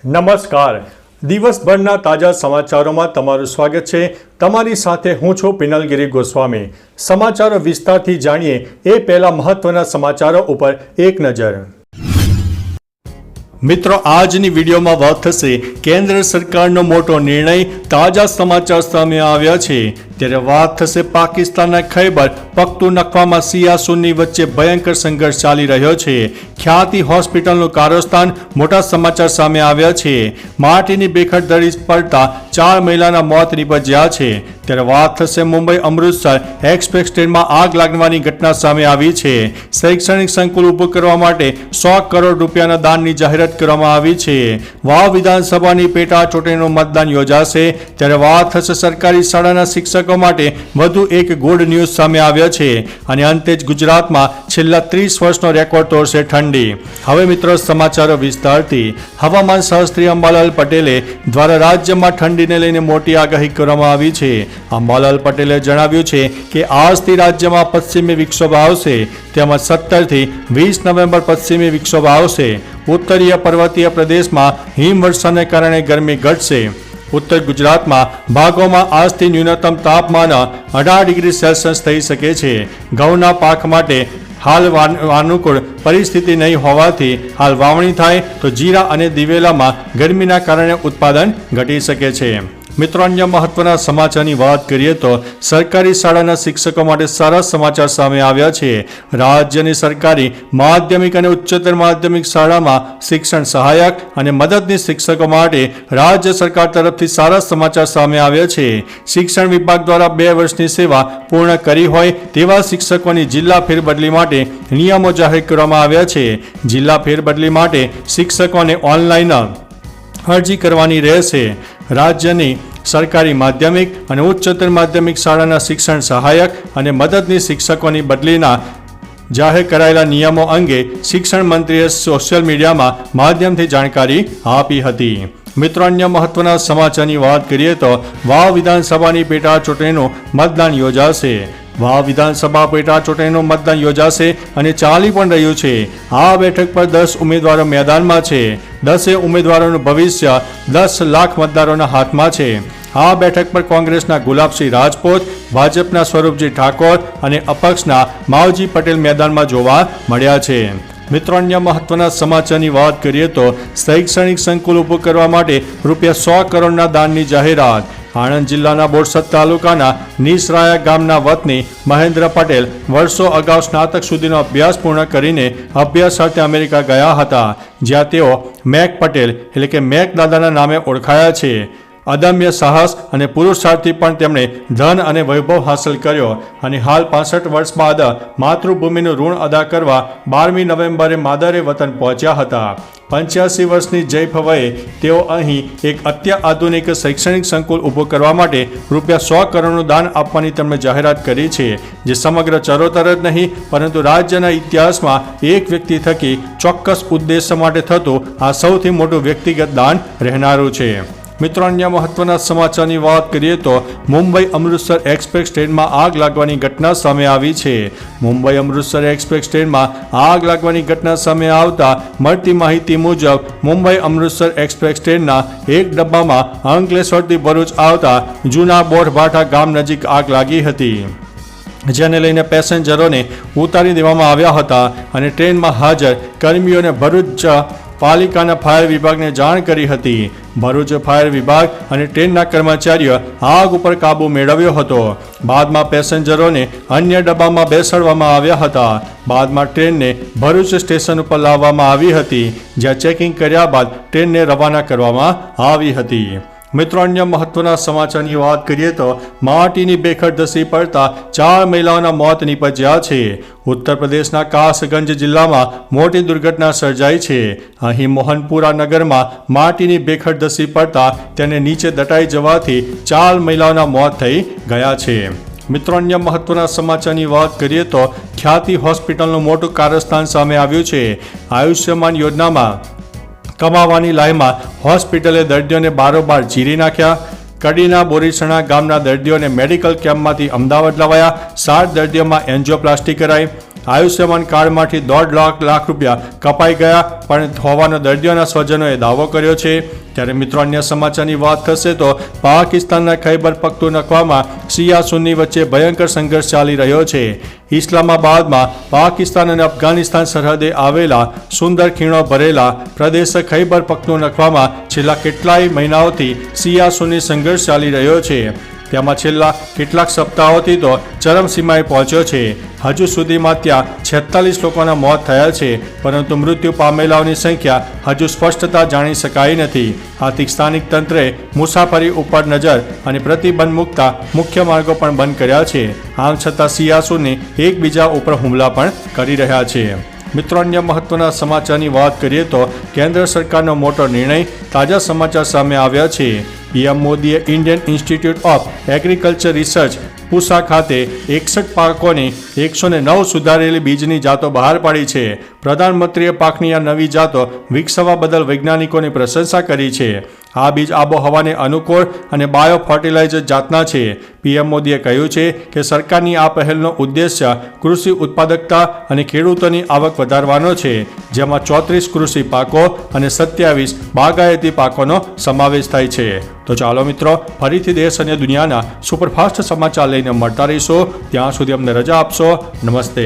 નમસ્કાર. દિવસભરના તાજા સમાચારોમાં તમારું સ્વાગત છે. તમારી સાથે હું છું પિનલગીરી ગોસ્વામી. સમાચારો વિસ્તારથી જાણીએ એ પહેલા મહત્વના સમાચારો ઉપર એક નજર. મિત્રો, આજની વિડીયોમાં વાત થશે કેન્દ્ર સરકારનો મોટો નિર્ણય. તાજા સમાચાર સામે આવ્યા છે ત્યારે વાત થશે પાકિસ્તાનના ખૈબર પખ્તુનખ્વામાં શિયા સુન્ની વચ્ચે ભયંકર સંઘર્ષ ચાલી રહ્યો છે. ખ્યાતિ હોસ્પિટલનું કારસ્તાન. મોટા સમાચાર સામે આવ્યા છે. માટીની બેખડ દરી પડતા 4 મહિલાના મોત નીપજ્યા છે. ત્યારે વાત થશે મુંબઈ અમૃતસર એક્સપ્રેસ ટ્રેનમાં આગ લાગવાની ઘટના સામે આવી છે. શૈક્ષણિક સંકુલ ઊભું કરવા માટે 100 કરોડ રૂપિયાના દાનની જાહેરાત કરવામાં આવી છે. વાવ વિધાનસભાની પેટા ચૂંટણીનું મતદાન યોજાશે. ત્યારે વાત થશે સરકારી શાળાના શિક્ષકો માટે વધુ એક ગુડ ન્યૂઝ સામે આવ્યા છે. અને અંતે જ ગુજરાતમાં છેલ્લા 30 વર્ષનો રેકોર્ડ તોડશે ઠંડી. હવે મિત્રો સમાચારો વિસ્તારથી. હવામાન શાસ્ત્રી અંબાલાલ પટેલે દ્વારા રાજ્યમાં ઠંડીને લઈને મોટી આગાહી કરવામાં આવી છે. અંબાલાલ પટેલે જણાવ્યું છે કે આજથી રાજ્યમાં પશ્ચિમી વિક્ષોભ આવશે. તેમજ 17 થી 20 નવેમ્બર પશ્ચિમી વિક્ષોભ આવશે. ઉત્તરીય પર્વતીય પ્રદેશમાં હિમવર્ષાને કારણે ગરમી ઘટશે. ઉત્તર ગુજરાતમાં ભાગોમાં આજથી ન્યૂનતમ તાપમાન 18 ડિગ્રી સેલ્સિયસ થઈ શકે છે. ઘઉંના પાક માટે હાલ અનુકૂળ પરિસ્થિતિ નહીં હોવાથી હાલ વાવણી થાય તો જીરા અને દિવેલામાં ગરમીના કારણે ઉત્પાદન ઘટી શકે છે. મિત્રો, અન્ય મહત્વના સમાચારની વાત કરીએ તો સરકારી શાળાના શિક્ષકો માટે સારા સમાચાર સામે આવ્યા છે. રાજ્યની સરકારી માધ્યમિક અને ઉચ્ચતર માધ્યમિક શાળામાં શિક્ષણ સહાયક અને મદદનીશ શિક્ષકો માટે રાજ્ય સરકાર તરફથી સારા સમાચાર સામે આવ્યા છે. શિક્ષણ વિભાગ દ્વારા 2 વર્ષની સેવા પૂર્ણ કરી હોય તેવા શિક્ષકોની જિલ્લા ફેરબદલી માટે નિયમો જાહેર કરવામાં આવ્યા છે. જિલ્લા ફેરબદલી માટે શિક્ષકોને ઓનલાઈન અરજી કરવાની રહેશે. રાજ્યની સરકારી માધ્યમિક અને ઉચ્ચતર માધ્યમિક શાળાના શિક્ષણ સહાયક અને મદદનીશ શિક્ષકોની બદલીના જાહેર કરાયેલા નિયમો અંગે શિક્ષણ મંત્રીએ સોશિયલ મીડિયામાં માધ્યમથી જાણકારી આપી હતી. મિત્રો, અન્ય મહત્વના સમાચારની વાત કરીએ તો વાવ વિધાનસભાની પેટા ચૂંટણીનું મતદાન યોજાશે. વાવ વિધાનસભા પેટા ચૂંટણીનું મતદાન યોજાશે અને ચાલી પણ રહ્યું છે. આ બેઠક પર 10 ઉમેદવારો મેદાનમાં છે. 10 ઉમેદવારોનું ભવિષ્ય 10 લાખ મતદારોના હાથમાં છે. આ બેઠક પર કોંગ્રેસના ગુલાબસિંહ રાજપૂત, ભાજપના સ્વરૂપજી ઠાકોર અને અપક્ષના માવજી પટેલ મેદાનમાં જોવા મળ્યા છે. મિત્રો, અન્ય મહત્વના સમાચારની વાત કરીએ તો શૈક્ષણિક સંકુલ ઊભું કરવા માટે રૂપિયા 100 કરોડના દાનની જાહેરાત. આણંદ જિલ્લાના બોરસદ તાલુકાના નિસરાયા ગામના વતની મહેન્દ્ર પટેલ વર્ષો અગાઉ સ્નાતક સુધીનો અભ્યાસ પૂર્ણ કરીને અભ્યાસાર્થે અમેરિકા ગયા હતા, જ્યાં તેઓ મેક પટેલ એટલે કે મેક દાદાના નામે ઓળખાયા છે. અદમ્ય સાહસ અને પુરુષાર્થથી પણ તેમણે ધન અને વૈભવ હાંસલ કર્યો અને હાલ 65 વર્ષ બાદ માતૃભૂમિનું ઋણ અદા કરવા 12મી નવેમ્બરે માદરે વતન પહોંચ્યા હતા. 85 વર્ષની જયફ વયે તેઓ અહીં એક અત્યાધુનિક શૈક્ષણિક સંકુલ ઊભું કરવા માટે રૂપિયા 100 કરોડનું દાન આપવાની તેમણે જાહેરાત કરી છે, જે સમગ્ર ચરોતર જ નહીં પરંતુ રાજ્યના ઇતિહાસમાં એક વ્યક્તિ થકી ચોક્કસ ઉદ્દેશ્ય માટે થતું આ સૌથી મોટું વ્યક્તિગત દાન રહેનારું છે. મિત્રો, અન્ય મહત્વના સમાચારની વાત કરીએ તો મુંબઈ અમૃતસર એક્સપ્રેસ ટ્રેનમાં આગ લાગવાની ઘટના સામે આવી છે. મુંબઈ અમૃતસર એક્સપ્રેસ ટ્રેનમાં આગ લાગવાની ઘટના સામે આવતા મળતી માહિતી મુજબ મુંબઈ અમૃતસર એક્સપ્રેસ ટ્રેનના એક ડબ્બામાં અંકલેશ્વરથી ભરૂચ આવતા જૂના બોરભાઠા ગામ નજીક આગ લાગી હતી, જેને લઈને પેસેન્જરોને ઉતારી દેવામાં આવ્યા હતા અને ટ્રેનમાં હાજર કર્મીઓને ભરૂચ પાલિકાના ફાયર વિભાગને જાણ કરી હતી. ભરૂચ ફાયર વિભાગ અને ટ્રેનના કર્મચારીઓ આગ ઉપર કાબુ મેળવ્યો હતો. બાદમાં પેસેન્જરોને અન્ય ડબ્બામાં બેસાડવામાં આવ્યા હતા. બાદમાં ટ્રેનને ભરૂચ સ્ટેશન ઉપર લાવવામાં આવી હતી, જ્યાં ચેકિંગ કર્યા બાદ ટ્રેનને રવાના કરવામાં આવી હતી. મિત્રો, અન્ય મહત્વના સમાચારની વાત કરીએ તો માટીની બેખડ ધસી પડતા 4 મહિલાઓના મોત નીપજ્યા છે. ઉત્તર પ્રદેશના કાસગંજ જિલ્લામાં મોટી દુર્ઘટના સર્જાઈ છે. અહીં મોહનપુરા નગરમાં માટીની બેખડ ધસી પડતા તેને નીચે દટાઈ જવાથી 4 મહિલાઓના મોત થઈ ગયા છે. મિત્રો, અન્ય મહત્વના સમાચારની વાત કરીએ તો ખ્યાતિ હોસ્પિટલનું મોટું કારસ્તાન સામે આવ્યું છે. આયુષ્યમાન યોજનામાં કમાવાની લાઈમાં હોસ્પિટલે દર્દીઓને બારોબાર ચીરી નાખ્યા. કડીના બોરીસણા ગામના દર્દીઓને મેડિકલ કેમ્પમાંથી અમદાવાદ લાવાયા. 7 દર્દીઓમાં એન્જિયોપ્લાસ્ટી કરાઈ. આયુષ્યમાન કાર્ડમાંથી 1.5 લાખ રૂપિયા કપાઈ ગયા પણ હોવાનો દર્દીઓના સ્વજનોએ દાવો કર્યો છે। ત્યારે મિત્રો અન્ય સમાચારની વાત થશે તો પાકિસ્તાનના ખૈબર પખ્તુનખ્વામાં શિયા સુન્ની વચ્ચે ભયંકર સંઘર્ષ ચાલી રહ્યો છે। ઇસ્લામાબાદમાં પાકિસ્તાન અને અફઘાનિસ્તાન સરહદે આવેલા સુંદર ખીણો ભરેલા પ્રદેશ ખૈબર પખ્તુનખ્વામાં છેલ્લા કેટલાય મહિનાઓથી શિયા સુન્ની સંઘર્ષ ચાલી રહ્યો છે। તેમાં છેલ્લા કેટલાક સપ્તાહોથી તો ચરમસીમાએ પહોંચ્યો છે। હજુ સુધીમાં ત્યાં 46 લોકોના મોત થયા છે પરંતુ મૃત્યુ પામેલાઓની સંખ્યા હજુ સ્પષ્ટતા જાણી શકાઈ નથી। આથી સ્થાનિક તંત્રે મુસાફરી ઉપર નજર અને પ્રતિબંધ મૂકતા મુખ્ય માર્ગો પણ બંધ કર્યા છે। આમ છતાં શિયા સુન્ની એકબીજા ઉપર હુમલા પણ કરી રહ્યા છે। મિત્રો અન્ય મહત્વના સમાચારની વાત કરીએ તો કેન્દ્ર સરકારનો મોટો નિર્ણય, તાજા સમાચાર સામે આવ્યા છે। પીએમ મોદીએ Indian institute of agriculture research પૂસા ખાતે 61 પાકોની 109 સુધારેલી બીજની જાતો બહાર પાડી છે। પ્રધાનમંત્રીએ પાકની આ નવી જાતો વિકસાવવા બદલ વૈજ્ઞાનિકોની પ્રશંસા કરી છે। આ બીજ આબોહવાને અનુકૂળ અને બાયો ફર્ટિલાઇઝર જાતના છે। પીએમ મોદીએ કહ્યું છે કે સરકારની આ પહેલનો ઉદ્દેશ્ય કૃષિ ઉત્પાદકતા અને ખેડૂતોની આવક વધારવાનો છે, જેમાં 34 કૃષિ પાકો અને 27 બાગાયતી પાકોનો સમાવેશ થાય છે। તો ચાલો મિત્રો, ફરીથી દેશ અને દુનિયાના સુપરફાસ્ટ સમાચાર લઈને મળતા રહીશું। ત્યાં સુધી અમને રજા આપશો। નમસ્તે।